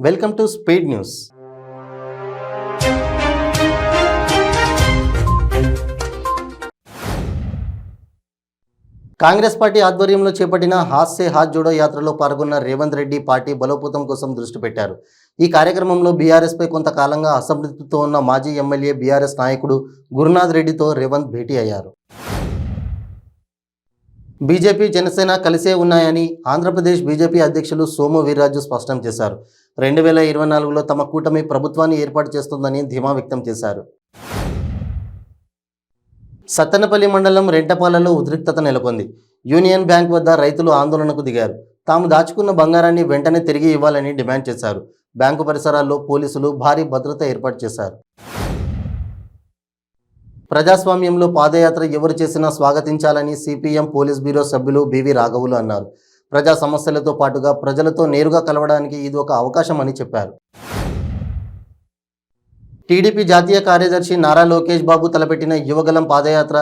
Welcome to speed news. Congress party ఆధ్వర్యంలో చేపట్టిన హాత్ సే హాత్ జోడో యాత్రలో పాల్గొన్న రేవంత్ రెడ్డి పార్టీ బలోపేతం కోసం దృష్టి పెట్టారు. ఈ కార్యక్రమంలో బీఆర్ఎస్పై కొంతకాలంగా అసంతృప్తితో ఉన్న మాజీ ఎమ్మెల్యే బీఆర్ఎస్ నాయకుడు గురునాథ్ రెడ్డితో రేవంత్ భేటీ అయ్యారు. బీజేపీ జనసేన కలిసే ఉన్నాయని ఆంధ్రప్రదేశ్ బీజేపీ అధ్యక్షులు సోము వీర్రాజు స్పష్టం చేశారు. 2024లో తమ కూటమి ప్రభుత్వాన్ని ఏర్పాటు చేస్తుందని ధీమా వ్యక్తం చేశారు. సత్తెనపల్లి మండలం రెంటపాలలో ఉద్రిక్తత నెలకొంది. యూనియన్ బ్యాంక్ వద్ద రైతులు ఆందోళనకు దిగారు. తాము దాచుకున్న బంగారాన్ని వెంటనే తిరిగి ఇవ్వాలని డిమాండ్ చేశారు. బ్యాంకు పరిసరాల్లో పోలీసులు భారీ భద్రత ఏర్పాటు చేశారు. ప్రజాస్వామ్యంలో పాదయాత్ర ఎవరు చేసినా స్వాగతించాలని సిపిఎం పోలీస్ బ్యూరో సభ్యులు బివి రాఘవులు అన్నారు. ప్రజా సమస్యలతో పాటుగా ప్రజలతో నేరుగా కలవడానికి ఇది ఒక అవకాశం అని చెప్పారు. టీడీపీ జాతీయ కార్యదర్శి నారా లోకేష్ బాబు తలపెట్టిన యువగలం పాదయాత్ర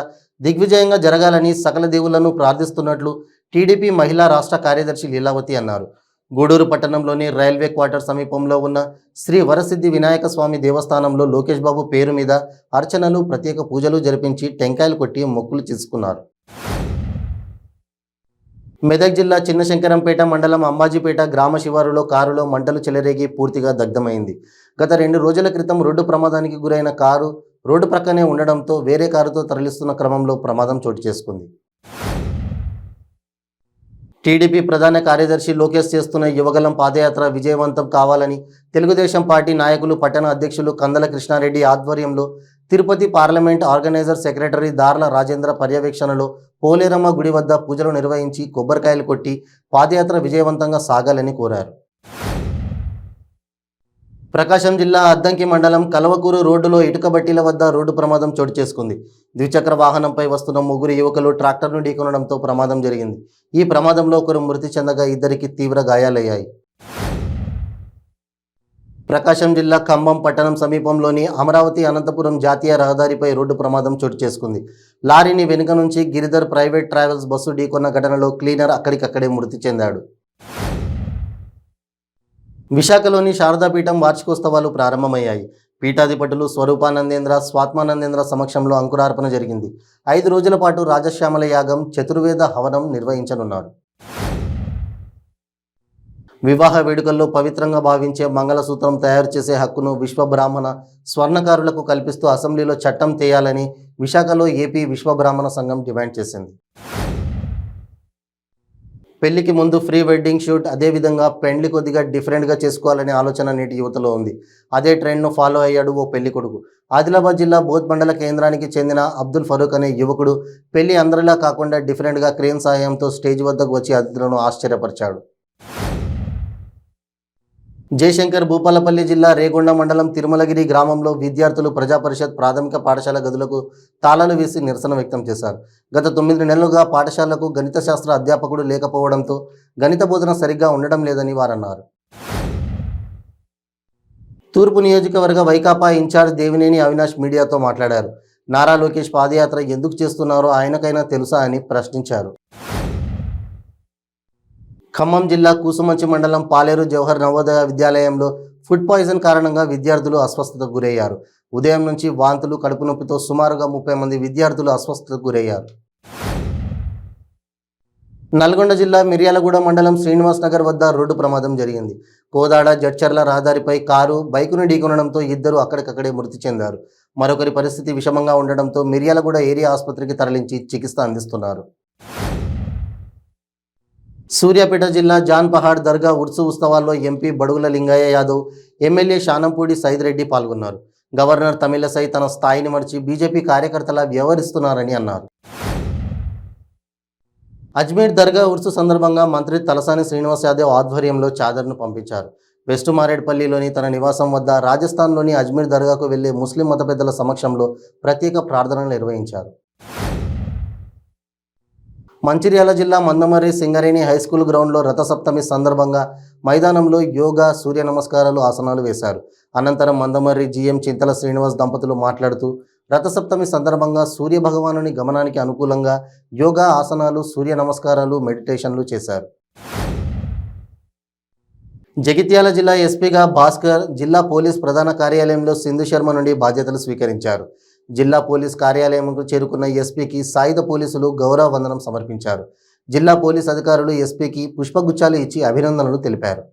దిగ్విజయంగా జరగాలని సకల దేవుళ్లను ప్రార్థిస్తున్నట్లు టీడీపీ మహిళా రాష్ట్ర కార్యదర్శి లీలావతి అన్నారు. గూడూరు పట్టణంలోని రైల్వే క్వార్టర్ సమీపంలో ఉన్న శ్రీ వరసిద్ధి వినాయక స్వామి దేవస్థానంలో లోకేష్ బాబు పేరు మీద అర్చనలు, ప్రత్యేక పూజలు జరిపించి టెంకాయలు కొట్టి మొక్కులు చేసుకున్నారు. మెదక్ జిల్లా చిన్నశంకరంపేట మండలం అంబాజీపేట గ్రామ శివారులో కారులో మంటలు చెలరేగి పూర్తిగా దగ్ధమైంది. గత 2 రోజుల క్రితం రోడ్డు ప్రమాదానికి గురైన కారు రోడ్డు ప్రక్కనే ఉండడంతో వేరే కారుతో తరలిస్తున్న క్రమంలో ప్రమాదం చోటు చేసుకుంది. టీడీపీ ప్రధాన కార్యదర్శి లోకేష్ చేస్తున్న యువగలం పాదయాత్ర విజయవంతం కావాలని తెలుగుదేశం పార్టీ నాయకులు పట్టణ అధ్యక్షులు కందల కృష్ణారెడ్డి ఆధ్వర్యంలో తిరుపతి పార్లమెంట్ ఆర్గనైజర్ సెక్రటరీ దార్ల రాజేంద్ర పర్యవేక్షణలో పోలేరమ్మ గుడి వద్ద పూజలు నిర్వహించి కొబ్బరికాయలు కొట్టి పాదయాత్ర విజయవంతంగా సాగాలని కోరారు. ప్రకాశం జిల్లా అద్దంకి మండలం కలవకూరు రోడ్డులో ఇటుక బట్టీల వద్ద రోడ్డు ప్రమాదం చోటు చేసుకుంది. ద్విచక్ర వాహనంపై వస్తున్న 3 యువకులు ట్రాక్టర్ను ఢీకొనడంతో ప్రమాదం జరిగింది. ఈ ప్రమాదంలో ఒకరు మృతి చెందగా 2 తీవ్ర గాయాలయ్యాయి. ప్రకాశం జిల్లా ఖమ్మం పట్టణం సమీపంలోని అమరావతి అనంతపురం జాతీయ రహదారిపై రోడ్డు ప్రమాదం చోటు చేసుకుంది. లారీని వెనుక నుంచి గిరిధర్ ప్రైవేట్ ట్రావెల్స్ బస్సు ఢీకొన్న ఘటనలో క్లీనర్ అక్కడికక్కడే మృతి చెందాడు. విశాఖలోని శారదాపీఠం వార్షికోత్సవాలు ప్రారంభమయ్యాయి. పీఠాధిపతులు స్వరూపానందేంద్ర, స్వాత్మానందేంద్ర సమక్షంలో అంకురార్పణ జరిగింది. 5 రోజుల పాటు రాజశ్యామల యాగం, చతుర్వేద హవనం నిర్వహించనున్నారు. వివాహ వేడుకల్లో పవిత్రంగా భావించే మంగళసూత్రం తయారు చేసే హక్కును విశ్వబ్రాహ్మణ స్వర్ణకారులకు కల్పిస్తూ అసెంబ్లీలో చట్టం తేయాలని విశాఖలో ఏపీ విశ్వబ్రాహ్మణ సంఘం డిమాండ్ చేసింది. పెళ్లికి ముందు ప్రీ వెడ్డింగ్ షూట్, అదేవిధంగా పెళ్లి కొద్దిగా డిఫరెంట్గా చేసుకోవాలనే ఆలోచన నేటి యువతలో ఉంది. అదే ట్రెండ్ను ఫాలో అయ్యాడు ఓ పెళ్లి కొడుకు. ఆదిలాబాద్ జిల్లా బోధ్ మండల కేంద్రానికి చెందిన అబ్దుల్ ఫరూక్ అనే యువకుడు పెళ్లి అందరిలా కాకుండా డిఫరెంట్గా క్రేన్ సహాయంతో స్టేజ్ వద్దకు వచ్చి అతిథులను ఆశ్చర్యపరిచాడు. జయశంకర్ భూపాలపల్లి జిల్లా రేగొండ మండలం తిరుమలగిరి గ్రామంలో విద్యార్థులు ప్రజాపరిషత్ ప్రాథమిక పాఠశాల గదులకు తాళాలు వేసి నిరసన వ్యక్తం చేశారు. గత 9 నెలలుగా పాఠశాలకు గణిత శాస్త్ర అధ్యాపకుడు లేకపోవడంతో గణిత బోధన సరిగ్గా ఉండడం లేదని వారన్నారు. తూర్పు నియోజకవర్గ వైకాపా ఇన్ఛార్జ్ దేవినేని అవినాష్ మీడియాతో మాట్లాడారు. నారా లోకేష్ పాదయాత్ర ఎందుకు చేస్తున్నారో ఆయనకైనా తెలుసా అని ప్రశ్నించారు. ఖమ్మం జిల్లా కూసుమంచి మండలం పాలేరు జవహర్ నవోదయ విద్యాలయంలో ఫుడ్ పాయిజన్ కారణంగా విద్యార్థులు అస్వస్థతకు గురయ్యారు. ఉదయం నుంచి వాంతులు, కడుపు నొప్పితో సుమారుగా 30 మంది విద్యార్థులు అస్వస్థతకు గురయ్యారు. నల్గొండ జిల్లా మిర్యాలగూడ మండలం శ్రీనివాస్ నగర్ వద్ద రోడ్డు ప్రమాదం జరిగింది. కోదాడ జడ్చర్ల రహదారిపై కారు బైకును ఢీకొనడంతో 2 అక్కడికక్కడే మృతి చెందారు. మరొకరి పరిస్థితి విషమంగా ఉండడంతో మిర్యాలగూడ ఏరియా ఆసుపత్రికి తరలించి చికిత్స అందిస్తున్నారు. సూర్యాపేట జిల్లా జాన్ పహాడ్ దర్గా ఉర్సు ఉత్సవాల్లో ఎంపీ బడుగుల లింగయ్య యాదవ్, ఎమ్మెల్యే శానంపూడి సైద్ రెడ్డి పాల్గొన్నారు. గవర్నర్ తమిళసై తన స్థాయిని మర్చి బీజేపీ కార్యకర్తలా వ్యవహరిస్తున్నారని అన్నారు. అజ్మీర్ దర్గా ఉర్సు సందర్భంగా మంత్రి తలసాని శ్రీనివాస్ యాదవ్ ఆధ్వర్యంలో చాదర్ను పంపించారు. వెస్ట్ మారేడ్పల్లిలోని తన నివాసం వద్ద రాజస్థాన్లోని అజ్మీర్ దర్గాకు వెళ్లే ముస్లిం మత పెద్దల సమక్షంలో ప్రత్యేక ప్రార్థనలు నిర్వహించారు. మంచిర్యాల జిల్లా మందమర్రి సింగరేణి హైస్కూల్ గ్రౌండ్లో రథసప్తమి సందర్భంగా మైదానంలో యోగా, సూర్య నమస్కారాలు, ఆసనాలు వేశారు. అనంతరం మందమర్రి జీఎం చింతల శ్రీనివాస్ దంపతులు మాట్లాడుతూ రథసప్తమి సందర్భంగా సూర్య భగవానుని గమనానికి అనుకూలంగా యోగా, ఆసనాలు, సూర్య నమస్కారాలు, మెడిటేషన్లు చేశారు. జగిత్యాల జిల్లా ఎస్పీగా భాస్కర్ జిల్లా పోలీస్ ప్రధాన కార్యాలయంలో సింధు శర్మ నుండి బాధ్యతలు స్వీకరించారు. జిల్లా పోలీస్ కార్యాలయంకు చేరుకున్న ఎస్పీకి సాయుధ పోలీసులు గౌరవ వందనం సమర్పించారు. జిల్లా పోలీస్ అధికారులు ఎస్పీకి పుష్పగుచ్చాలు ఇచ్చి అభినందనలు తెలిపారు.